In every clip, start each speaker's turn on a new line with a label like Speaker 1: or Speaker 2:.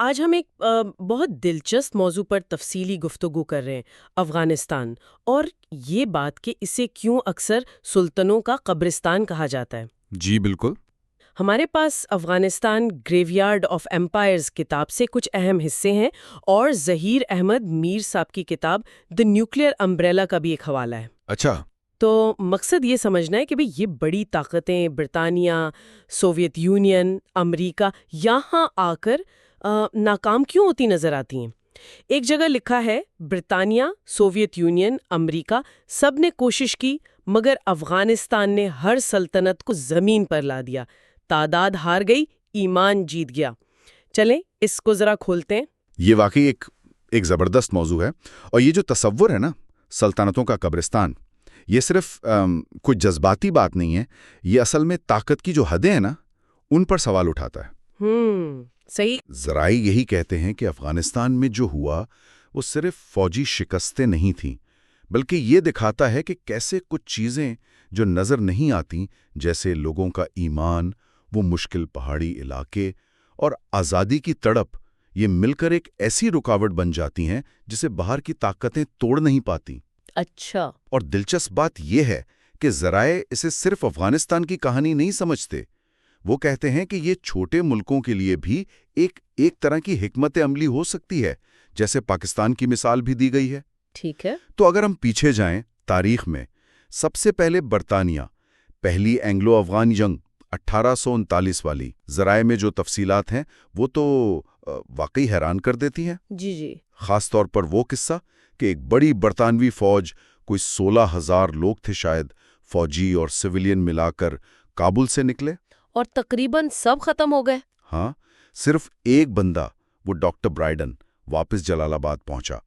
Speaker 1: آج ہم ایک بہت دلچسپ موضوع پر تفصیلی گفتگو کر رہے ہیں، افغانستان، اور یہ بات کہ اسے کیوں اکثر سلطنوں کا قبرستان کہا جاتا ہے۔
Speaker 2: جی بالکل۔
Speaker 1: ہمارے پاس افغانستان گریو یارڈ آف ایمپائرز کتاب سے کچھ اہم حصے ہیں، اور ظہیر احمد میر صاحب کی کتاب دی نیوکلیئر امبریلا کا بھی ایک حوالہ ہے۔
Speaker 2: اچھا۔
Speaker 1: تو مقصد یہ سمجھنا ہے کہ بھئی یہ بڑی طاقتیں برطانیہ، سوویت یونین، امریکہ یہاں آ کر ناکام کیوں ہوتی نظر آتی ہیں۔ ایک جگہ لکھا ہے برطانیہ، سوویت یونین، امریکہ سب نے کوشش کی، مگر افغانستان نے ہر سلطنت کو زمین پر لا دیا، تعداد ہار گئی، ایمان جیت گیا۔ چلیں اس کو ذرا کھولتے ہیں۔
Speaker 2: یہ واقعی ایک زبردست موضوع ہے، اور یہ جو تصور ہے نا سلطنتوں کا قبرستان، یہ صرف کوئی جذباتی بات نہیں ہے، یہ اصل میں طاقت کی جو حدیں ہیں نا ان پر سوال اٹھاتا ہے۔
Speaker 1: صحیح۔
Speaker 2: ذرائع یہی کہتے ہیں کہ افغانستان میں جو ہوا وہ صرف فوجی شکستیں نہیں تھیں، بلکہ یہ دکھاتا ہے کہ کیسے کچھ چیزیں جو نظر نہیں آتیں، جیسے لوگوں کا ایمان، وہ مشکل پہاڑی علاقے اور آزادی کی تڑپ، یہ مل کر ایک ایسی رکاوٹ بن جاتی ہیں جسے باہر کی طاقتیں توڑ نہیں پاتی۔
Speaker 1: اچھا۔
Speaker 2: اور دلچسپ بات یہ ہے کہ ذرائع اسے صرف افغانستان کی کہانی نہیں سمجھتے، وہ کہتے ہیں کہ یہ چھوٹے ملکوں کے لیے بھی ایک طرح کی حکمت عملی ہو سکتی ہے، جیسے پاکستان کی مثال بھی دی گئی ہے۔
Speaker 1: ٹھیک ہے۔
Speaker 2: تو اگر ہم پیچھے جائیں تاریخ میں، سب سے پہلے برطانیہ، پہلی اینگلو افغان جنگ 1839 والی، ذرائع میں جو تفصیلات ہیں وہ تو واقعی حیران کر دیتی ہیں۔
Speaker 1: جی۔
Speaker 2: خاص طور پر وہ قصہ کہ ایک بڑی برطانوی فوج، کوئی 16,000 لوگ تھے شاید، فوجی اور سویلین ملا کر کابل سے نکلے،
Speaker 1: اور تقریباً سب ختم ہو گئے۔
Speaker 2: ہاں، صرف ایک بندہ، وہ ڈاکٹر برائیڈن، واپس جلال آباد پہنچا۔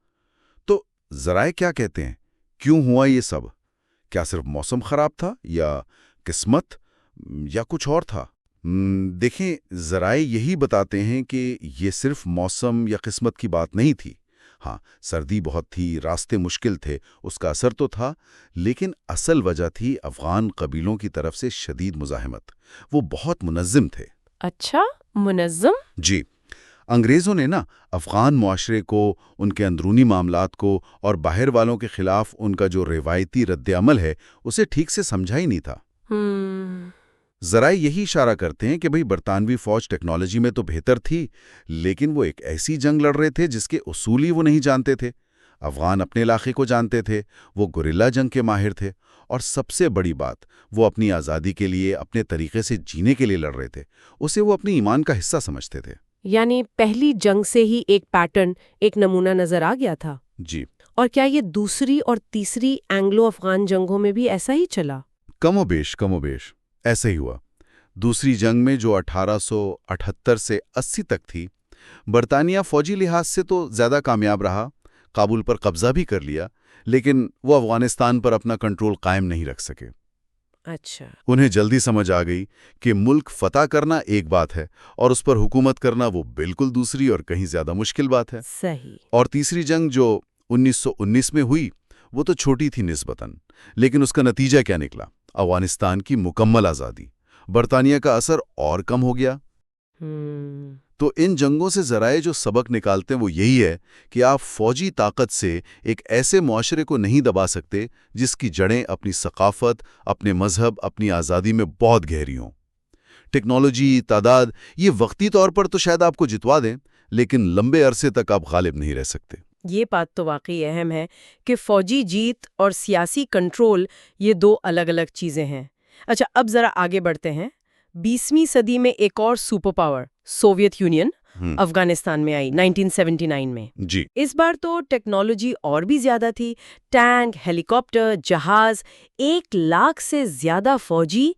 Speaker 2: تو ذرائع کیا کہتے ہیں؟ کیوں ہوا یہ سب؟ کیا صرف موسم خراب تھا، یا قسمت، یا کچھ اور تھا؟ دیکھیں، ذرائع یہی بتاتے ہیں کہ یہ صرف موسم یا قسمت کی بات نہیں تھی۔ ہاں، سردی بہت تھی، راستے مشکل تھے، اس کا اثر تو تھا، لیکن اصل وجہ تھی افغان قبیلوں کی طرف سے شدید مزاحمت۔ وہ بہت منظم تھے۔
Speaker 1: اچھا، منظم؟
Speaker 2: جی، انگریزوں نے نا افغان معاشرے کو، ان کے اندرونی معاملات کو، اور باہر والوں کے خلاف ان کا جو روایتی رد عمل ہے اسے ٹھیک سے سمجھا ہی نہیں تھا۔ ذرائع یہی اشارہ کرتے ہیں کہ بھئی برطانوی فوج ٹیکنالوجی میں تو بہتر تھی، لیکن وہ ایک ایسی جنگ لڑ رہے تھے جس کے اصول ہی وہ نہیں جانتے تھے۔ افغان اپنے علاقے کو جانتے تھے، وہ گوریلا جنگ کے ماہر تھے، اور سب سے بڑی بات، وہ اپنی آزادی کے لیے، اپنے طریقے سے جینے کے لیے لڑ رہے تھے، اسے وہ اپنی ایمان کا حصہ سمجھتے تھے۔
Speaker 1: یعنی پہلی جنگ سے ہی ایک پیٹرن، ایک نمونہ نظر آ گیا تھا۔
Speaker 2: جی۔
Speaker 1: اور کیا یہ دوسری اور تیسری اینگلو افغان جنگوں میں بھی ایسا ہی چلا؟
Speaker 2: کم و بیش ایسا ہی ہوا۔ دوسری جنگ میں جو 1878 سے 80 تک تھی، برطانیہ فوجی لحاظ سے تو زیادہ کامیاب رہا، کابل پر قبضہ بھی کر لیا، لیکن وہ افغانستان پر اپنا کنٹرول قائم نہیں رکھ سکے۔
Speaker 1: اچھا۔
Speaker 2: انہیں جلدی سمجھ آ گئی کہ ملک فتح کرنا ایک بات ہے، اور اس پر حکومت کرنا وہ بالکل دوسری اور کہیں زیادہ مشکل بات ہے۔
Speaker 1: صحیح۔
Speaker 2: اور تیسری جنگ جو 1919 میں ہوئی، وہ تو چھوٹی تھی نسبتاً، لیکن اس کا نتیجہ کیا نکلا؟ افغانستان کی مکمل آزادی۔ برطانیہ کا اثر اور کم ہو گیا۔ تو ان جنگوں سے ذرائع جو سبق نکالتے ہیں وہ یہی ہے کہ آپ فوجی طاقت سے ایک ایسے معاشرے کو نہیں دبا سکتے جس کی جڑیں اپنی ثقافت، اپنے مذہب، اپنی آزادی میں بہت گہری ہوں۔ ٹیکنالوجی، تعداد، یہ وقتی طور پر تو شاید آپ کو جتوا دیں، لیکن لمبے عرصے تک آپ غالب نہیں رہ سکتے۔
Speaker 1: یہ بات تو واقعی اہم ہے کہ فوجی جیت اور سیاسی کنٹرول یہ دو الگ الگ چیزیں ہیں۔ اچھا، اب ذرا آگے بڑھتے ہیں۔ 20ویں صدی میں ایک اور super power, Soviet union, Afghanistan میں آئی 1979 میں۔
Speaker 2: جی۔
Speaker 1: اس بار تو ٹیکنالوجی اور بھی زیادہ تھی، ٹینک، ہیلی کاپٹر، جہاز، 1,00,000 سے زیادہ فوجی۔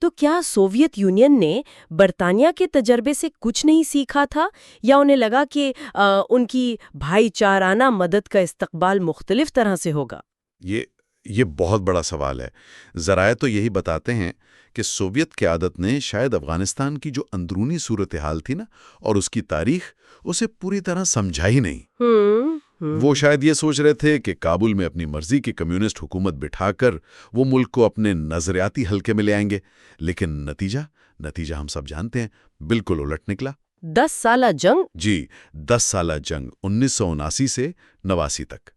Speaker 1: تو کیا سوویت یونین نے برطانیہ کے تجربے سے کچھ نہیں سیکھا تھا، یا انہیں لگا کہ ان کی بھائی چارانہ مدد کا استقبال مختلف طرح سے ہوگا؟
Speaker 2: یہ بہت بڑا سوال ہے۔ ذرائع تو یہی بتاتے ہیں کہ سوویت قیادت نے شاید افغانستان کی جو اندرونی صورتحال تھی نا، اور اس کی تاریخ، اسے پوری طرح سمجھا ہی نہیں۔ وہ شاید یہ سوچ رہے تھے کہ کابل میں اپنی مرضی کی کمیونسٹ حکومت بٹھا کر وہ ملک کو اپنے نظریاتی حلقے میں لے آئیں گے، لیکن نتیجہ ہم سب جانتے ہیں، بالکل الٹ نکلا۔
Speaker 1: 10 سالہ جنگ؟
Speaker 2: جی، 10 سالہ جنگ 1979 سے 89 تک۔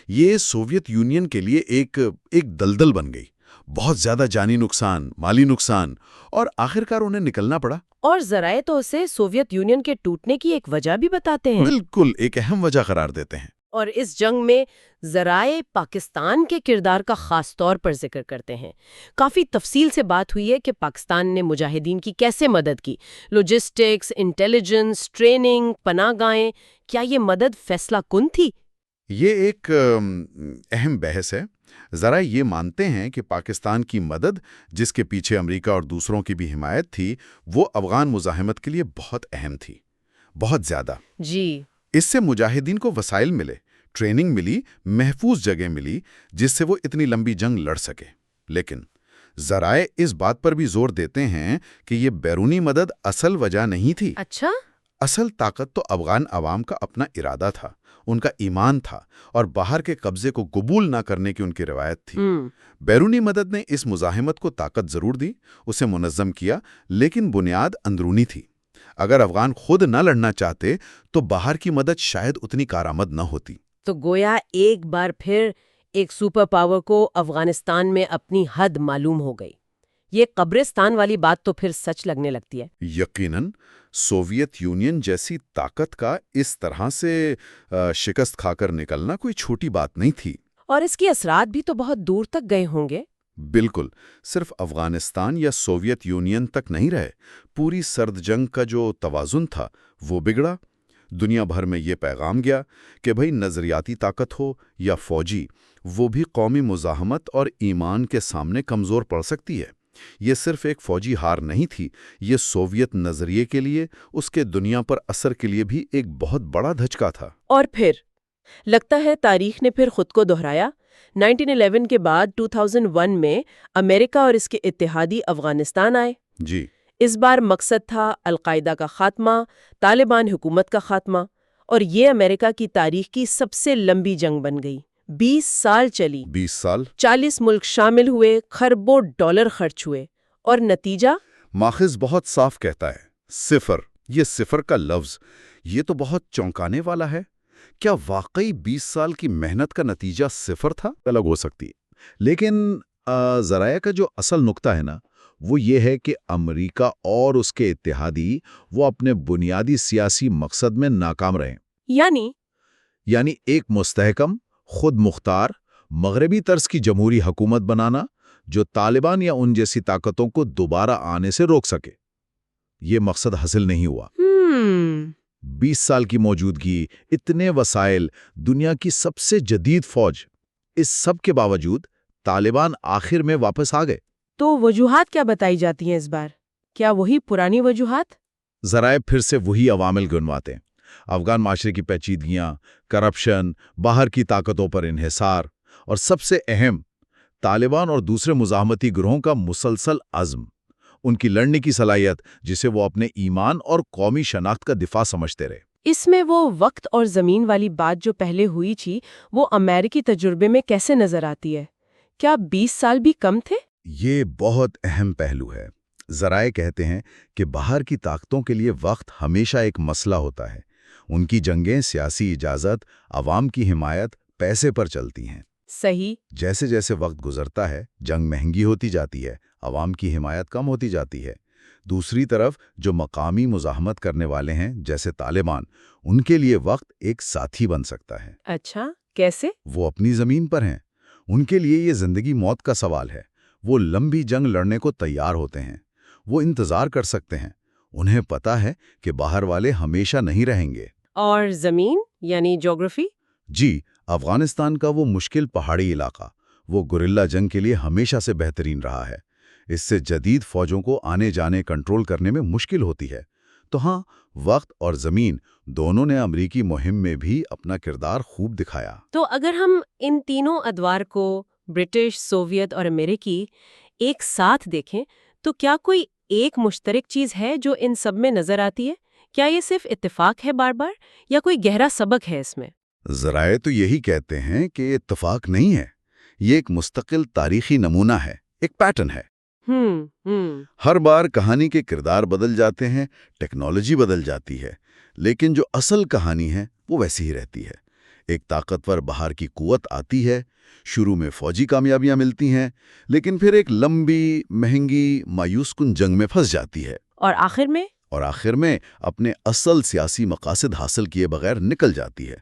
Speaker 2: یہ سوویت یونین کے لیے ایک دلدل بن گئی۔ بہت زیادہ جانی نقصان، مالی نقصان، اور آخرکار انہیں نکلنا پڑا۔
Speaker 1: اور ذرائع تو اسے سوویت یونین کے ٹوٹنے کی ایک وجہ بھی بتاتے ہیں۔
Speaker 2: بالکل ایک اہم وجہ قرار دیتے ہیں۔
Speaker 1: اور اس جنگ میں ذرائع پاکستان کے کردار کا خاص طور پر ذکر کرتے ہیں۔ کافی تفصیل سے بات ہوئی ہے کہ پاکستان نے مجاہدین کی کیسے مدد کی، لاجسٹکس، انٹیلیجنس، ٹریننگ، پناہ گاہیں۔ کیا یہ مدد فیصلہ کن تھی؟
Speaker 2: یہ ایک اہم بحث ہے۔ ذرائع یہ مانتے ہیں کہ پاکستان کی مدد، جس کے پیچھے امریکہ اور دوسروں کی بھی حمایت تھی، وہ افغان مزاحمت کے لیے بہت اہم تھی، بہت زیادہ۔
Speaker 1: جی،
Speaker 2: اس سے مجاہدین کو وسائل ملے، ٹریننگ ملی، محفوظ جگہ ملی، جس سے وہ اتنی لمبی جنگ لڑ سکے۔ لیکن ذرائع اس بات پر بھی زور دیتے ہیں کہ یہ بیرونی مدد اصل وجہ نہیں تھی۔
Speaker 1: اچھا؟
Speaker 2: اصل طاقت تو افغان عوام کا اپنا ارادہ تھا، ان کا ایمان تھا، اور باہر کے قبضے کو قبول نہ کرنے کی ان کی روایت تھی۔ بیرونی مدد نے اس مزاحمت کو طاقت ضرور دی، اسے منظم کیا، لیکن بنیاد اندرونی تھی۔ اگر افغان خود نہ لڑنا چاہتے تو باہر کی مدد شاید اتنی کارآمد نہ ہوتی۔
Speaker 1: تو گویا ایک بار پھر ایک سپر پاور کو افغانستان میں اپنی حد معلوم ہو گئی۔ یہ قبرستان والی بات تو پھر سچ لگنے لگتی ہے۔
Speaker 2: یقیناً سوویت یونین جیسی طاقت کا اس طرح سے شکست کھا کر نکلنا کوئی چھوٹی بات نہیں تھی۔
Speaker 1: اور اس کے اثرات بھی تو بہت دور تک گئے ہوں گے۔
Speaker 2: بالکل، صرف افغانستان یا سوویت یونین تک نہیں رہے، پوری سرد جنگ کا جو توازن تھا وہ بگڑا۔ دنیا بھر میں یہ پیغام گیا کہ بھئی نظریاتی طاقت ہو یا فوجی، وہ بھی قومی مزاحمت اور ایمان کے سامنے کمزور پڑ سکتی ہے۔ یہ صرف ایک فوجی ہار نہیں تھی، یہ سوویت نظریے کے لیے، اس کے دنیا پر اثر کے لیے بھی ایک بہت بڑا دھچکا تھا۔
Speaker 1: اور پھر لگتا ہے تاریخ نے پھر خود کو دہرایا۔ 1911 کے بعد 2001 میں امریکہ اور اس کے اتحادی افغانستان آئے۔
Speaker 2: جی،
Speaker 1: اس بار مقصد تھا القاعدہ کا خاتمہ، طالبان حکومت کا خاتمہ، اور یہ امریکہ کی تاریخ کی سب سے لمبی جنگ بن گئی۔ 20 سال چلی،
Speaker 2: 20 سال۔
Speaker 1: 40 ملک شامل ہوئے، خربوں ڈالر خرچ ہوئے، اور نتیجہ؟
Speaker 2: ماخذ بہت صاف کہتا ہے، صفر۔ یہ صفر کا لفظ، یہ تو بہت چونکانے والا ہے۔ کیا واقعی 20 سال کی محنت کا نتیجہ صفر تھا؟ الگ ہو سکتی، لیکن ذرائع کا جو اصل نقطہ ہے نا، وہ یہ ہے کہ امریکہ اور اس کے اتحادی وہ اپنے بنیادی سیاسی مقصد میں ناکام رہے۔ یعنی ایک مستحکم، خود مختار، مغربی طرز کی جمہوری حکومت بنانا جو طالبان یا ان جیسی طاقتوں کو دوبارہ آنے سے روک سکے۔ یہ مقصد حاصل نہیں ہوا۔ 20 سال کی موجودگی، اتنے وسائل، دنیا کی سب سے جدید فوج، اس سب کے باوجود طالبان آخر میں واپس آ گئے۔
Speaker 1: تو وجوہات کیا بتائی جاتی ہیں اس بار؟ کیا وہی پرانی وجوہات؟
Speaker 2: ذرائع پھر سے وہی عوامل گنواتے ہیں۔ افغان معاشرے کی پیچیدگیاں، کرپشن، باہر کی طاقتوں پر انحصار، اور سب سے اہم، طالبان اور دوسرے مزاحمتی گروہوں کا مسلسل عزم، ان کی لڑنے کی صلاحیت جسے وہ اپنے ایمان اور قومی شناخت کا دفاع سمجھتے رہے۔
Speaker 1: اس میں وہ وقت اور زمین والی بات جو پہلے ہوئی تھی، وہ امریکی تجربے میں کیسے نظر آتی ہے؟ کیا 20 سال بھی کم تھے؟
Speaker 2: یہ بہت اہم پہلو ہے۔ ذرائع کہتے ہیں کہ باہر کی طاقتوں کے لیے وقت ہمیشہ ایک مسئلہ ہوتا ہے۔ ان کی جنگیں سیاسی اجازت، عوام کی حمایت، پیسے پر چلتی ہیں۔
Speaker 1: صحیح۔
Speaker 2: جیسے جیسے وقت گزرتا ہے، جنگ مہنگی ہوتی جاتی ہے، عوام کی حمایت کم ہوتی جاتی ہے۔ دوسری طرف جو مقامی مزاحمت کرنے والے ہیں جیسے طالبان، ان کے لیے وقت ایک ساتھی بن سکتا ہے۔
Speaker 1: اچھا، کیسے؟
Speaker 2: وہ اپنی زمین پر ہیں، ان کے لیے یہ زندگی موت کا سوال ہے۔ وہ لمبی جنگ لڑنے کو تیار ہوتے ہیں، وہ انتظار کر سکتے ہیں، انہیں پتا ہے کہ باہر والے ہمیشہ نہیں رہیں گے۔
Speaker 1: اور زمین یعنی جغرافی؟
Speaker 2: جی، افغانستان کا وہ مشکل پہاڑی علاقہ، وہ گوریلا جنگ کے لیے ہمیشہ سے بہترین رہا ہے۔ اس سے جدید فوجوں کو آنے جانے کنٹرول کرنے میں مشکل ہوتی ہے۔ تو ہاں، وقت اور زمین دونوں نے امریکی مہم میں بھی اپنا کردار خوب دکھایا۔
Speaker 1: تو اگر ہم ان تینوں ادوار کو، برٹش، سوویت اور امریکی، ایک ساتھ دیکھیں تو کیا کوئی ایک مشترک چیز ہے جو ان سب میں نظر آتی ہے؟ کیا یہ صرف اتفاق ہے بار بار، یا کوئی گہرا سبق ہے اس میں؟
Speaker 2: ذرائع تو یہی کہتے ہیں کہ اتفاق نہیں ہے، یہ ایک مستقل تاریخی نمونہ ہے، ایک پیٹرن ہے۔ ہر بار کہانی کے کردار بدل جاتے ہیں، ٹیکنالوجی بدل جاتی ہے، لیکن جو اصل کہانی ہے وہ ویسی ہی رہتی ہے۔ ایک طاقتور بہار کی قوت آتی ہے، شروع میں فوجی کامیابیاں ملتی ہیں، لیکن پھر ایک لمبی، مہنگی، مایوس کن جنگ میں پھنس جاتی ہے،
Speaker 1: اور آخر میں
Speaker 2: اپنے اصل سیاسی مقاصد حاصل کیے بغیر نکل جاتی ہے۔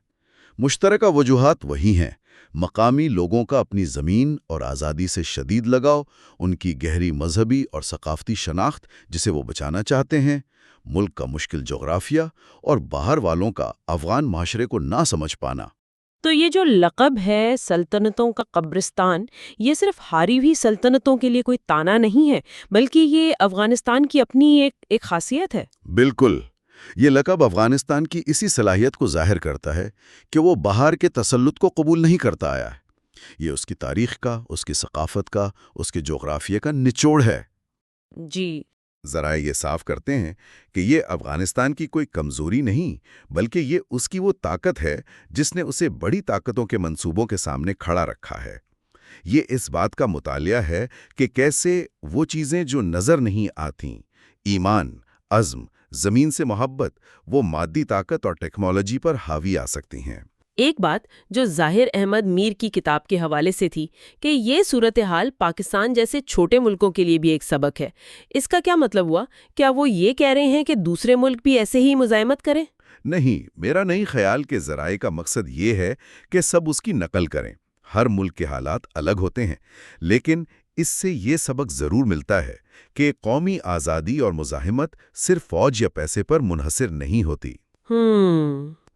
Speaker 2: مشترکہ وجوہات وہی ہیں: مقامی لوگوں کا اپنی زمین اور آزادی سے شدید لگاؤ، ان کی گہری مذہبی اور ثقافتی شناخت جسے وہ بچانا چاہتے ہیں، ملک کا مشکل جغرافیہ، اور باہر والوں کا افغان معاشرے کو نہ سمجھ پانا۔
Speaker 1: تو یہ جو لقب ہے سلطنتوں کا قبرستان، یہ صرف ہاری ہوئی سلطنتوں کے لیے کوئی تانا نہیں ہے، بلکہ یہ افغانستان کی اپنی ایک خاصیت ہے۔
Speaker 2: بالکل، یہ لقب افغانستان کی اسی صلاحیت کو ظاہر کرتا ہے کہ وہ باہر کے تسلط کو قبول نہیں کرتا آیا ہے۔ یہ اس کی تاریخ کا، اس کی ثقافت کا، اس کے جغرافیہ کا نچوڑ ہے۔
Speaker 1: جی،
Speaker 2: ذرائع یہ صاف کرتے ہیں کہ یہ افغانستان کی کوئی کمزوری نہیں، بلکہ یہ اس کی وہ طاقت ہے جس نے اسے بڑی طاقتوں کے منصوبوں کے سامنے کھڑا رکھا ہے۔ یہ اس بات کا مطالعہ ہے کہ کیسے وہ چیزیں جو نظر نہیں آتیں، ایمان، عزم، زمین سے محبت، وہ مادی طاقت اور ٹیکنالوجی پر حاوی آ سکتی ہیں۔
Speaker 1: ایک بات جو ظاہر احمد میر کی کتاب کے حوالے سے تھی کہ یہ صورتحال پاکستان جیسے چھوٹے ملکوں کے لیے بھی ایک سبق ہے، اس کا کیا مطلب ہوا؟ کیا وہ یہ کہہ رہے ہیں کہ دوسرے ملک بھی ایسے ہی مزاحمت کریں؟
Speaker 2: نہیں، میرا نہیں خیال کہ ذرائع کا مقصد یہ ہے کہ سب اس کی نقل کریں۔ ہر ملک کے حالات الگ ہوتے ہیں، لیکن اس سے یہ سبق ضرور ملتا ہے کہ قومی آزادی اور مزاحمت صرف فوج یا پیسے پر منحصر نہیں ہوتی۔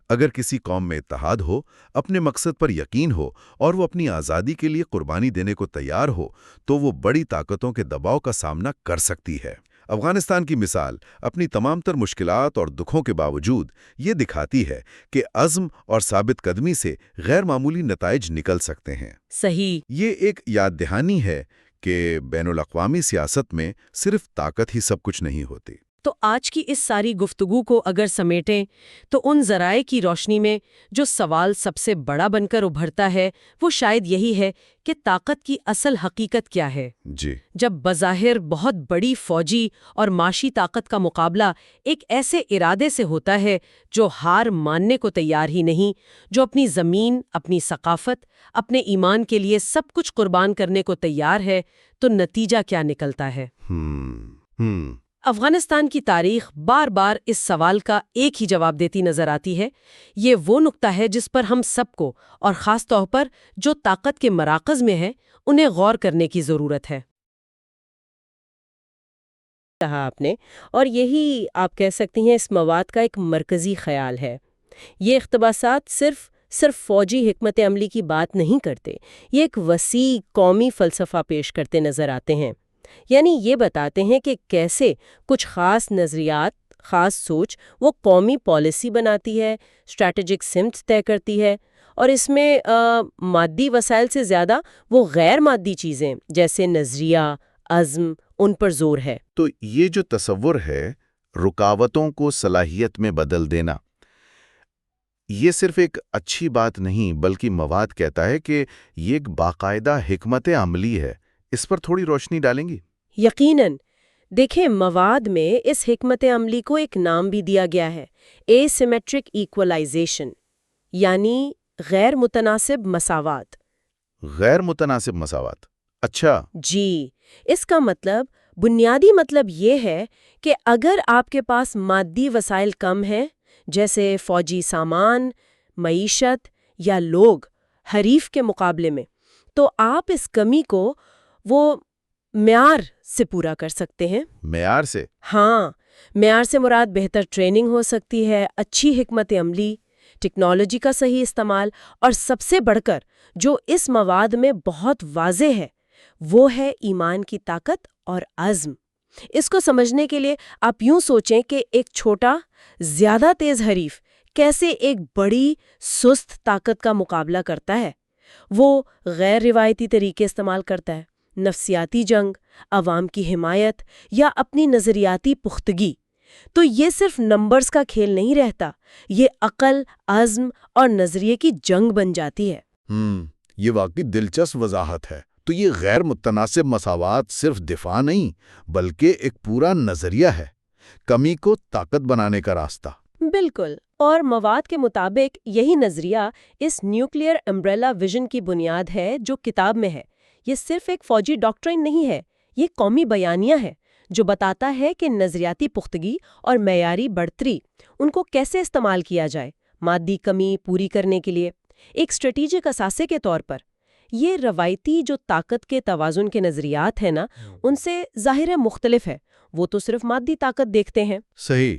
Speaker 2: اگر کسی قوم میں اتحاد ہو، اپنے مقصد پر یقین ہو اور وہ اپنی آزادی کے لیے قربانی دینے کو تیار ہو، تو وہ بڑی طاقتوں کے دباؤ کا سامنا کر سکتی ہے۔ افغانستان کی مثال اپنی تمام تر مشکلات اور دکھوں کے باوجود یہ دکھاتی ہے کہ عزم اور ثابت قدمی سے غیر معمولی نتائج نکل سکتے ہیں۔
Speaker 1: صحیح۔
Speaker 2: یہ ایک یاد دہانی ہے کہ بین الاقوامی سیاست میں صرف طاقت ہی سب کچھ نہیں ہوتی۔
Speaker 1: تو آج کی اس ساری گفتگو کو اگر سمیٹیں تو ان ذرائع کی روشنی میں جو سوال سب سے بڑا بن کر ابھرتا ہے وہ شاید یہی ہے کہ طاقت کی اصل حقیقت کیا ہے؟
Speaker 2: جی،
Speaker 1: جب بظاہر بہت بڑی فوجی اور معاشی طاقت کا مقابلہ ایک ایسے ارادے سے ہوتا ہے جو ہار ماننے کو تیار ہی نہیں، جو اپنی زمین، اپنی ثقافت، اپنے ایمان کے لیے سب کچھ قربان کرنے کو تیار ہے، تو نتیجہ کیا نکلتا ہے؟ افغانستان کی تاریخ بار بار اس سوال کا ایک ہی جواب دیتی نظر آتی ہے۔ یہ وہ نقطہ ہے جس پر ہم سب کو، اور خاص طور پر جو طاقت کے مراکز میں ہیں، انہیں غور کرنے کی ضرورت ہے۔ کہا آپ نے، اور یہی آپ کہہ سکتی ہیں اس مواد کا ایک مرکزی خیال ہے۔ یہ اقتباسات صرف فوجی حکمت عملی کی بات نہیں کرتے، یہ ایک وسیع قومی فلسفہ پیش کرتے نظر آتے ہیں۔ یعنی یہ بتاتے ہیں کہ کیسے کچھ خاص نظریات، خاص سوچ وہ قومی پالیسی بناتی ہے، اسٹریٹجک سمت طے کرتی ہے، اور اس میں مادی وسائل سے زیادہ وہ غیر مادی چیزیں جیسے نظریہ، عزم، ان پر زور ہے۔
Speaker 2: تو یہ جو تصور ہے رکاوٹوں کو صلاحیت میں بدل دینا، یہ صرف ایک اچھی بات نہیں بلکہ مواد کہتا ہے کہ یہ ایک باقاعدہ حکمت عملی ہے۔ اس پر تھوڑی روشنی ڈالیں گی؟
Speaker 1: یقیناً۔ دیکھیں، مواد میں اس حکمت عملی کو ایک نام بھی دیا گیا ہے، اے سیمیٹرک ایکولائزیشن، یعنی غیر متناسب مساوات۔
Speaker 2: غیر متناسب مساوات؟ اچھا۔
Speaker 1: جی، اس کا بنیادی مطلب یہ ہے کہ اگر آپ کے پاس مادی وسائل کم ہیں، جیسے فوجی سامان، معیشت یا لوگ، حریف کے مقابلے میں، تو آپ اس کمی کو وہ معیار سے پورا کر سکتے ہیں۔
Speaker 2: معیار سے؟
Speaker 1: ہاں، معیار سے مراد بہتر ٹریننگ ہو سکتی ہے، اچھی حکمت عملی، ٹیکنالوجی کا صحیح استعمال، اور سب سے بڑھ کر جو اس مواد میں بہت واضح ہے وہ ہے ایمان کی طاقت اور عزم۔ اس کو سمجھنے کے لیے آپ یوں سوچیں کہ ایک چھوٹا، زیادہ تیز حریف کیسے ایک بڑی، سست طاقت کا مقابلہ کرتا ہے۔ وہ غیر روایتی طریقے استعمال کرتا ہے، نفسیاتی جنگ، عوام کی حمایت یا اپنی نظریاتی پختگی۔ تو یہ صرف نمبرز کا کھیل نہیں رہتا، یہ عقل، عزم اور نظریے کی جنگ بن جاتی ہے۔
Speaker 2: یہ واقعی دلچسپ وضاحت ہے۔ تو یہ غیر متناسب مساوات صرف دفاع نہیں بلکہ ایک پورا نظریہ ہے، کمی کو طاقت بنانے کا راستہ۔
Speaker 3: بالکل، اور مواد کے مطابق یہی نظریہ اس نیوکلیئر امبریلا ویژن کی بنیاد ہے جو کتاب میں ہے۔ یہ صرف ایک فوجی ڈاکٹرائن نہیں ہے، یہ قومی بیانیہ ہے جو بتاتا ہے کہ نظریاتی پختگی اور معیاری بڑھتری ان کو کیسے استعمال کیا جائے مادی کمی پوری کرنے کے لیے، ایک اسٹریٹجک اثاثے کے طور پر۔ یہ روایتی جو طاقت کے توازن کے نظریات ہیں نا، ان سے ظاہر مختلف ہے، وہ تو صرف مادی طاقت دیکھتے ہیں۔
Speaker 2: صحیح،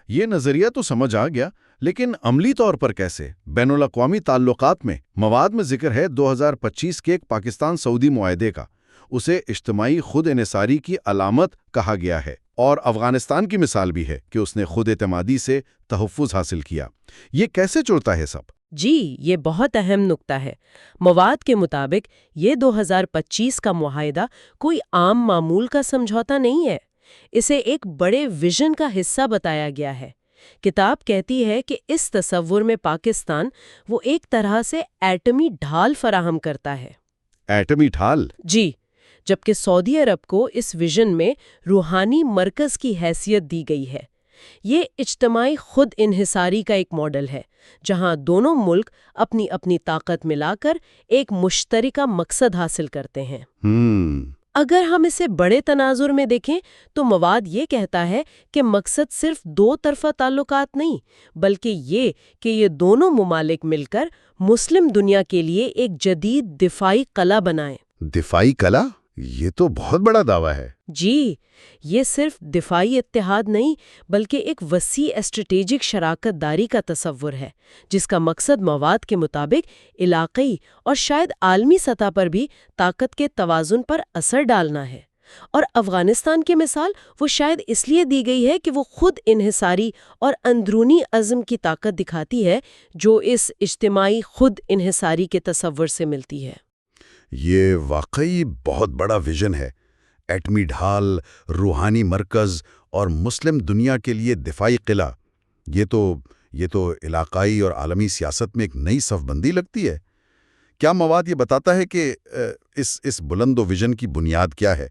Speaker 2: یہ نظریہ تو سمجھ آ گیا، لیکن عملی طور پر کیسے؟ بین الاقوامی تعلقات میں مواد میں ذکر ہے 2025 کے ایک پاکستان سعودی معاہدے کا، اسے اجتماعی خود انحصاری کی علامت کہا گیا ہے، اور افغانستان کی مثال بھی ہے کہ اس نے خود اعتمادی سے تحفظ حاصل کیا۔ یہ کیسے جڑتا ہے سب؟
Speaker 3: جی، یہ بہت اہم نکتہ ہے۔ مواد کے مطابق یہ 2025 کا معاہدہ کوئی عام معمول کا سمجھوتا نہیں ہے، اسے ایک بڑے ویژن کا حصہ بتایا گیا ہے۔ کتاب کہتی ہے کہ اس تصور میں پاکستان وہ ایک طرح سے ایٹمی ڈھال فراہم کرتا ہے۔
Speaker 2: ایٹمی ڈھال؟
Speaker 3: جی، جبکہ سعودی عرب کو اس ویژن میں روحانی مرکز کی حیثیت دی گئی ہے۔ یہ اجتماعی خود انحصاری کا ایک ماڈل ہے جہاں دونوں ملک اپنی اپنی طاقت ملا کر ایک مشترکہ مقصد حاصل کرتے ہیں۔ اگر ہم اسے بڑے تناظر میں دیکھیں تو مواد یہ کہتا ہے کہ مقصد صرف دو طرفہ تعلقات نہیں، بلکہ یہ کہ یہ دونوں ممالک مل کر مسلم دنیا کے لیے ایک جدید دفاعی قلعہ بنائیں۔
Speaker 2: دفاعی قلعہ؟ یہ تو بہت بڑا دعویٰ ہے۔
Speaker 3: جی، یہ صرف دفاعی اتحاد نہیں بلکہ ایک وسیع اسٹریٹجک شراکت داری کا تصور ہے جس کا مقصد مواد کے مطابق علاقائی اور شاید عالمی سطح پر بھی طاقت کے توازن پر اثر ڈالنا ہے۔ اور افغانستان کی مثال وہ شاید اس لیے دی گئی ہے کہ وہ خود انحصاری اور اندرونی عزم کی طاقت دکھاتی ہے جو اس اجتماعی خود انحصاری کے تصور سے ملتی ہے۔
Speaker 2: یہ واقعی بہت بڑا ویژن ہے، ایٹمی ڈھال، روحانی مرکز اور مسلم دنیا کے لیے دفاعی قلعہ۔ یہ تو علاقائی اور عالمی سیاست میں ایک نئی صف بندی لگتی ہے۔ کیا مواد یہ بتاتا ہے کہ اس بلند و ویژن کی بنیاد کیا ہے؟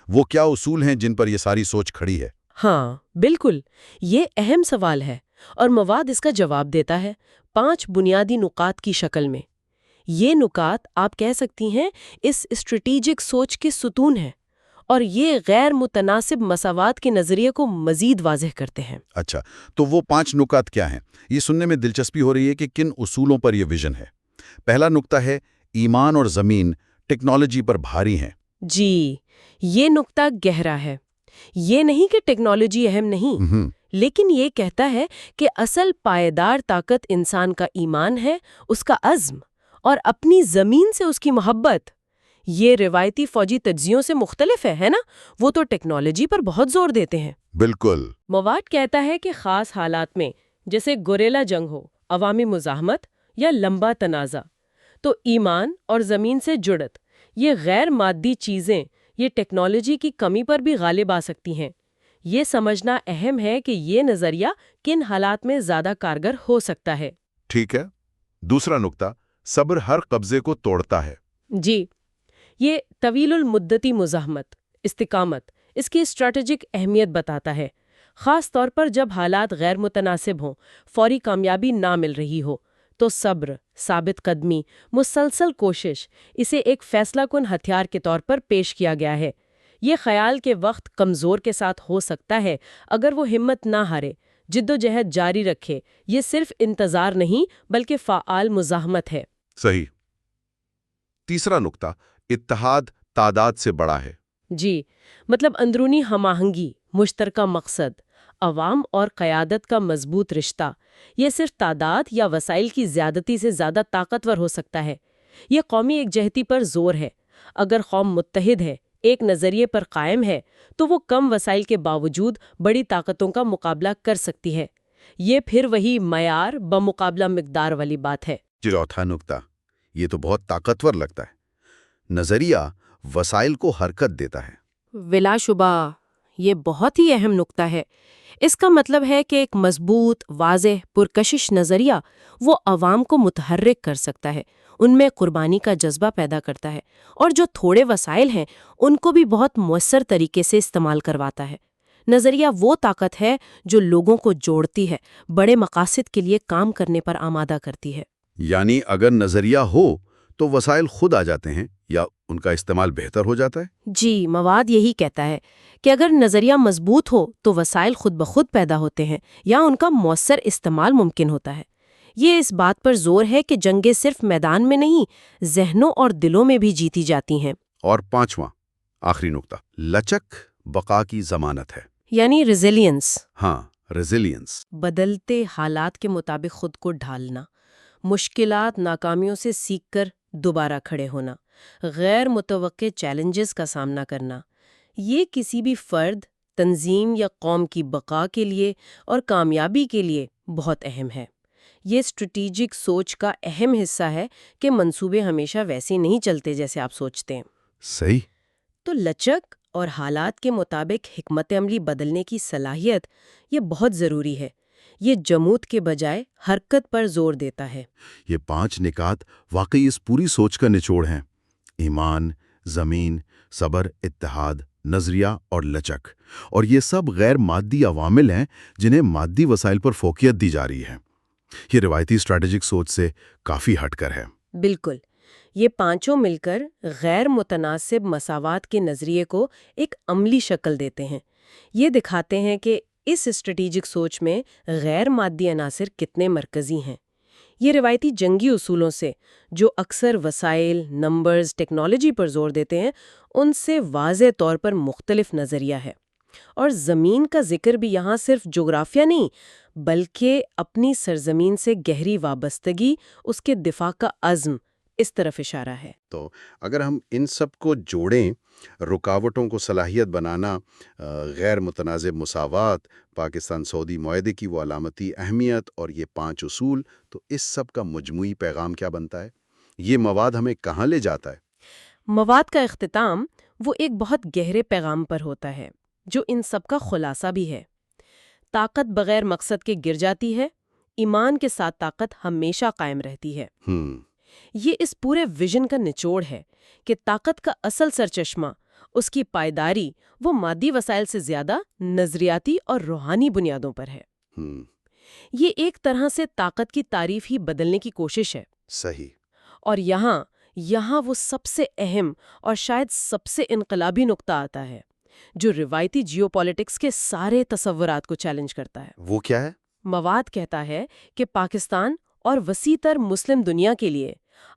Speaker 2: وہ کیا اصول ہیں جن پر یہ ساری سوچ کھڑی ہے؟
Speaker 3: ہاں، بالکل، یہ اہم سوال ہے اور مواد اس کا جواب دیتا ہے 5 بنیادی نکات کی شکل میں۔ یہ نکات آپ کہہ سکتی ہیں اس اسٹریٹجک سوچ کے ستون ہیں اور یہ غیر متناسب مساوات کے نظریے کو مزید واضح کرتے ہیں۔
Speaker 2: اچھا، تو وہ 5 نکات کیا ہیں؟ یہ سننے میں دلچسپی ہو رہی ہے کہ کن اصولوں پر یہ ویژن ہے۔ پہلا نکتہ ہے ایمان اور زمین ٹیکنالوجی پر بھاری ہیں۔
Speaker 3: جی، یہ نکتہ گہرا ہے۔ یہ نہیں کہ ٹیکنالوجی اہم نہیں، لیکن یہ کہتا ہے کہ اصل پائیدار طاقت انسان کا ایمان ہے، اس کا عزم اور اپنی زمین سے اس کی محبت۔ یہ روایتی فوجی تجزیوں سے مختلف ہے نا؟ وہ تو ٹیکنالوجی پر بہت زور دیتے ہیں۔
Speaker 2: بالکل۔
Speaker 3: مواد کہتا ہے کہ خاص حالات میں جیسے گوریلا جنگ ہو، عوامی مزاحمت یا لمبا تنازع، تو ایمان اور زمین سے جڑت، یہ غیر مادی چیزیں، یہ ٹیکنالوجی کی کمی پر بھی غالب آ سکتی ہیں۔ یہ سمجھنا اہم ہے کہ یہ نظریہ کن حالات میں زیادہ کارگر ہو سکتا ہے۔
Speaker 2: ٹھیک ہے۔ دوسرا نکتہ، صبر ہر قبضے کو توڑتا ہے۔
Speaker 3: جی، یہ طویل المدتی مزاحمت، استقامت، اس کی اسٹریٹجک اہمیت بتاتا ہے، خاص طور پر جب حالات غیر متناسب ہوں، فوری کامیابی نہ مل رہی ہو، تو صبر، ثابت قدمی، مسلسل کوشش، اسے ایک فیصلہ کن ہتھیار کے طور پر پیش کیا گیا ہے۔ یہ خیال کے وقت کمزور کے ساتھ ہو سکتا ہے، اگر وہ ہمت نہ ہارے، جدوجہد جاری رکھے، یہ صرف انتظار نہیں بلکہ فعال مزاحمت ہے۔
Speaker 2: صحیح۔ تیسرا نکتہ، اتحاد تعداد سے بڑا ہے۔
Speaker 3: جی، مطلب اندرونی ہم آہنگی، مشترکہ مقصد، عوام اور قیادت کا مضبوط رشتہ، یہ صرف تعداد یا وسائل کی زیادتی سے زیادہ طاقتور ہو سکتا ہے۔ یہ قومی یکجہتی پر زور ہے۔ اگر قوم متحد ہے، ایک نظریے پر قائم ہے، تو وہ کم وسائل کے باوجود بڑی طاقتوں کا مقابلہ کر سکتی ہے۔ یہ پھر وہی معیار بمقابلہ مقدار والی بات ہے۔
Speaker 2: چوتھا نکتہ، یہ تو بہت طاقتور لگتا ہے۔ نظریہ وسائل کو حرکت دیتا ہے۔
Speaker 3: بلا شبہ یہ بہت ہی اہم نکتہ ہے۔ اس کا مطلب ہے کہ ایک مضبوط، واضح، پرکشش نظریہ وہ عوام کو متحرک کر سکتا ہے، ان میں قربانی کا جذبہ پیدا کرتا ہے، اور جو تھوڑے وسائل ہیں ان کو بھی بہت مؤثر طریقے سے استعمال کرواتا ہے۔ نظریہ وہ طاقت ہے جو لوگوں کو جوڑتی ہے، بڑے مقاصد کے لیے کام کرنے پر آمادہ کرتی ہے۔
Speaker 2: یعنی اگر نظریہ ہو تو وسائل خود آ جاتے ہیں یا ان کا استعمال بہتر ہو جاتا ہے؟
Speaker 3: جی، مواد یہی کہتا ہے کہ اگر نظریہ مضبوط ہو تو وسائل خود بخود پیدا ہوتے ہیں یا ان کا مؤثر استعمال ممکن ہوتا ہے۔ یہ اس بات پر زور ہے کہ جنگیں صرف میدان میں نہیں، ذہنوں اور دلوں میں بھی جیتی جاتی ہیں۔
Speaker 2: اور پانچواں، آخری نقطہ، لچک بقا کی ضمانت ہے۔
Speaker 3: یعنی ریزیلینس،
Speaker 2: ہاں، ریزیلینس۔
Speaker 3: بدلتے حالات کے مطابق خود کو ڈھالنا، مشکلات، ناکامیوں سے سیکھ کر دوبارہ کھڑے ہونا، غیر متوقع چیلنجز کا سامنا کرنا، یہ کسی بھی فرد، تنظیم یا قوم کی بقا کے لیے اور کامیابی کے لیے بہت اہم ہے۔ یہ اسٹریٹجک سوچ کا اہم حصہ ہے کہ منصوبے ہمیشہ ویسے نہیں چلتے جیسے آپ سوچتے ہیں۔
Speaker 2: صحیح۔
Speaker 3: تو لچک اور حالات کے مطابق حکمت عملی بدلنے کی صلاحیت یہ بہت ضروری ہے۔ یہ جمود کے بجائے حرکت پر زور دیتا ہے۔
Speaker 2: یہ 5 نکات واقعی اس پوری سوچ کا نچوڑ ہیں: ایمان، زمین، صبر، اتحاد، نظریہ اور لچک۔ اور یہ سب غیر مادی عوامل ہیں جنہیں مادی وسائل پر فوقیت دی جا رہی ہے۔ یہ روایتی اسٹریٹجک سوچ سے کافی ہٹ کر ہے۔
Speaker 3: بالکل، یہ پانچوں مل کر غیر متناسب مساوات کے نظریے کو ایک عملی شکل دیتے ہیں۔ یہ دکھاتے ہیں کہ اس اسٹریٹجک سوچ میں غیر مادی عناصر کتنے مرکزی ہیں۔ یہ روایتی جنگی اصولوں سے، جو اکثر وسائل، نمبرز، ٹیکنالوجی پر زور دیتے ہیں، ان سے واضح طور پر مختلف نظریہ ہے۔ اور زمین کا ذکر بھی یہاں صرف جغرافیہ نہیں، بلکہ اپنی سرزمین سے گہری وابستگی، اس کے دفاع کا عزم، اس طرف اشارہ ہے۔
Speaker 2: تو اگر ہم ان سب کو جوڑیں، رکاوٹوں کو صلاحیت بنانا، غیر متنازع مساوات، پاکستان سعودی معاہدے کی وہ علامتی اہمیت اور یہ 5 اصول، تو اس سب کا مجموعی پیغام کیا بنتا ہے؟ یہ مواد ہمیں کہاں لے جاتا ہے؟
Speaker 3: مواد کا اختتام وہ ایک بہت گہرے پیغام پر ہوتا ہے، جو ان سب کا خلاصہ بھی ہے۔ طاقت بغیر مقصد کے گر جاتی ہے، ایمان کے ساتھ طاقت ہمیشہ قائم رہتی ہے۔ یہ اس پورے ویژن کا نچوڑ ہے کہ طاقت کا اصل سرچشمہ، اس کی پائیداری، وہ مادی وسائل سے زیادہ نظریاتی اور روحانی بنیادوں پر ہے۔ یہ ایک طرح سے طاقت کی تعریف ہی بدلنے کی کوشش ہے۔
Speaker 2: صحیح۔
Speaker 3: اور یہاں وہ سب سے اہم اور شاید سب سے انقلابی نقطہ آتا ہے، جو روایتی جیو پالیٹکس کے سارے تصورات کو چیلنج کرتا ہے۔
Speaker 2: وہ کیا ہے؟
Speaker 3: مواد کہتا ہے کہ پاکستان اور وسیع تر مسلم دنیا کے لیے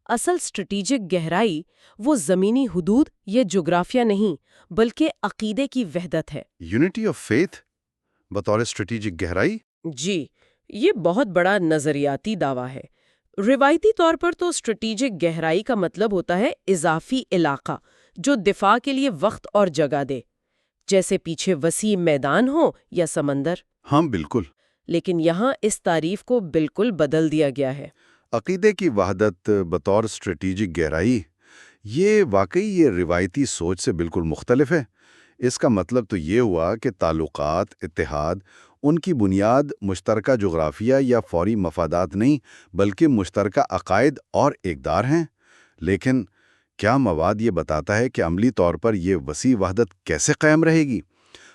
Speaker 3: اصل اسٹریٹجک گہرائی وہ زمینی حدود یا جغرافیہ نہیں، بلکہ عقیدے کی وحدت ہے۔
Speaker 2: یونٹی آف فیتھ بطور اسٹریٹجک گہرائی؟
Speaker 3: جی، یہ بہت بڑا نظریاتی دعویٰ ہے۔ روایتی طور پر تو اسٹریٹجک گہرائی کا مطلب ہوتا ہے اضافی علاقہ جو دفاع کے لیے وقت اور جگہ دے، جیسے پیچھے وسیع میدان ہو یا سمندر۔
Speaker 2: ہاں، بالکل۔
Speaker 3: لیکن یہاں اس تعریف کو بالکل بدل دیا گیا ہے۔
Speaker 2: عقیدے کی وحدت بطور اسٹریٹجک گہرائی، یہ واقعی روایتی سوچ سے بالکل مختلف ہے۔ اس کا مطلب تو یہ ہوا کہ تعلقات، اتحاد، ان کی بنیاد مشترکہ جغرافیہ یا فوری مفادات نہیں، بلکہ مشترکہ عقائد اور اقدار ہیں۔ لیکن کیا مواد یہ بتاتا ہے کہ عملی طور پر یہ وسیع وحدت کیسے قائم رہے گی؟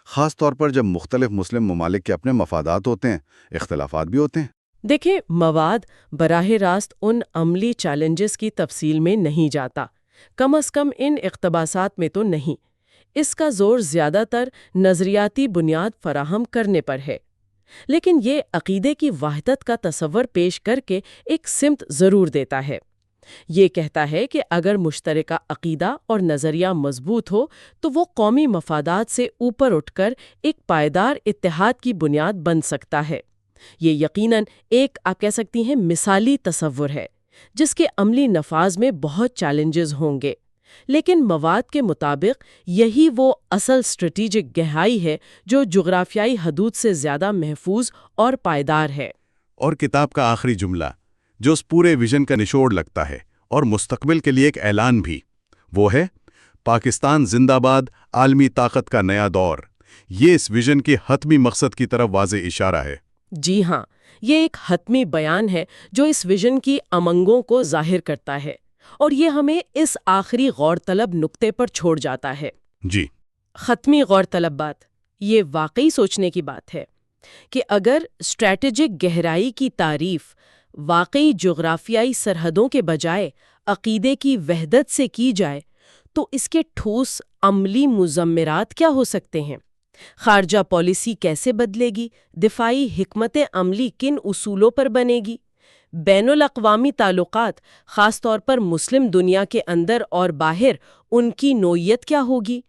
Speaker 2: خاص طور پر جب مختلف مسلم ممالک کے اپنے مفادات ہوتے ہیں، اختلافات بھی ہوتے ہیں۔
Speaker 1: دیکھیں، مواد براہ راست ان عملی چیلنجز کی تفصیل میں نہیں جاتا، کم از کم ان اقتباسات میں تو نہیں۔ اس کا زور زیادہ تر نظریاتی بنیاد فراہم کرنے پر ہے، لیکن یہ عقیدے کی وحدت کا تصور پیش کر کے ایک سمت ضرور دیتا ہے۔ یہ کہتا ہے کہ اگر مشترکہ عقیدہ اور نظریہ مضبوط ہو تو وہ قومی مفادات سے اوپر اٹھ کر ایک پائیدار اتحاد کی بنیاد بن سکتا ہے۔ یہ یقیناً ایک، آپ کہہ سکتی ہیں، مثالی تصور ہے جس کے عملی نفاذ میں بہت چیلنجز ہوں گے، لیکن مواد کے مطابق یہی وہ اصل اسٹریٹجک گہرائی ہے جو جغرافیائی حدود سے زیادہ محفوظ اور پائیدار ہے۔
Speaker 4: اور کتاب کا آخری جملہ جو اس پورے ویژن کا نچوڑ لگتا ہے اور مستقبل کے لیے ایک اعلان بھی، وہ ہے: پاکستان زندہ باد، عالمی طاقت کا نیا دور۔ یہ اس ویژن کے حتمی مقصد کی طرف واضح اشارہ ہے۔
Speaker 1: جی ہاں، یہ ایک حتمی بیان ہے جو اس ویژن کی امنگوں کو ظاہر کرتا ہے، اور یہ ہمیں اس آخری غور طلب نقطے پر چھوڑ جاتا ہے۔
Speaker 4: جی،
Speaker 1: ختمی غور طلب بات یہ واقعی سوچنے کی بات ہے کہ اگر اسٹریٹجک گہرائی کی تعریف واقعی جغرافیائی سرحدوں کے بجائے عقیدے کی وحدت سے کی جائے تو اس کے ٹھوس عملی مضمرات کیا ہو سکتے ہیں؟ خارجہ پالیسی کیسے بدلے گی؟ دفاعی حکمت عملی کن اصولوں پر بنے گی؟ بین الاقوامی تعلقات، خاص طور پر مسلم دنیا کے اندر اور باہر، ان کی نوعیت کیا ہوگی؟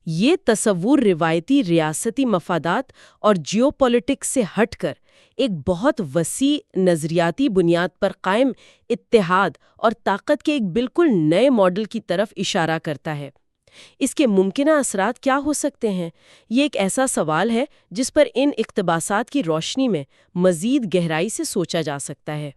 Speaker 1: یہ تصور روایتی ریاستی مفادات اور جیو پولیٹکس سے ہٹ کر ایک بہت وسیع نظریاتی بنیاد پر قائم اتحاد اور طاقت کے ایک بالکل نئے ماڈل کی طرف اشارہ کرتا ہے۔ اس کے ممکنہ اثرات کیا ہو سکتے ہیں؟ یہ ایک ایسا سوال ہے جس پر ان اقتباسات کی روشنی میں مزید گہرائی سے سوچا جا سکتا ہے۔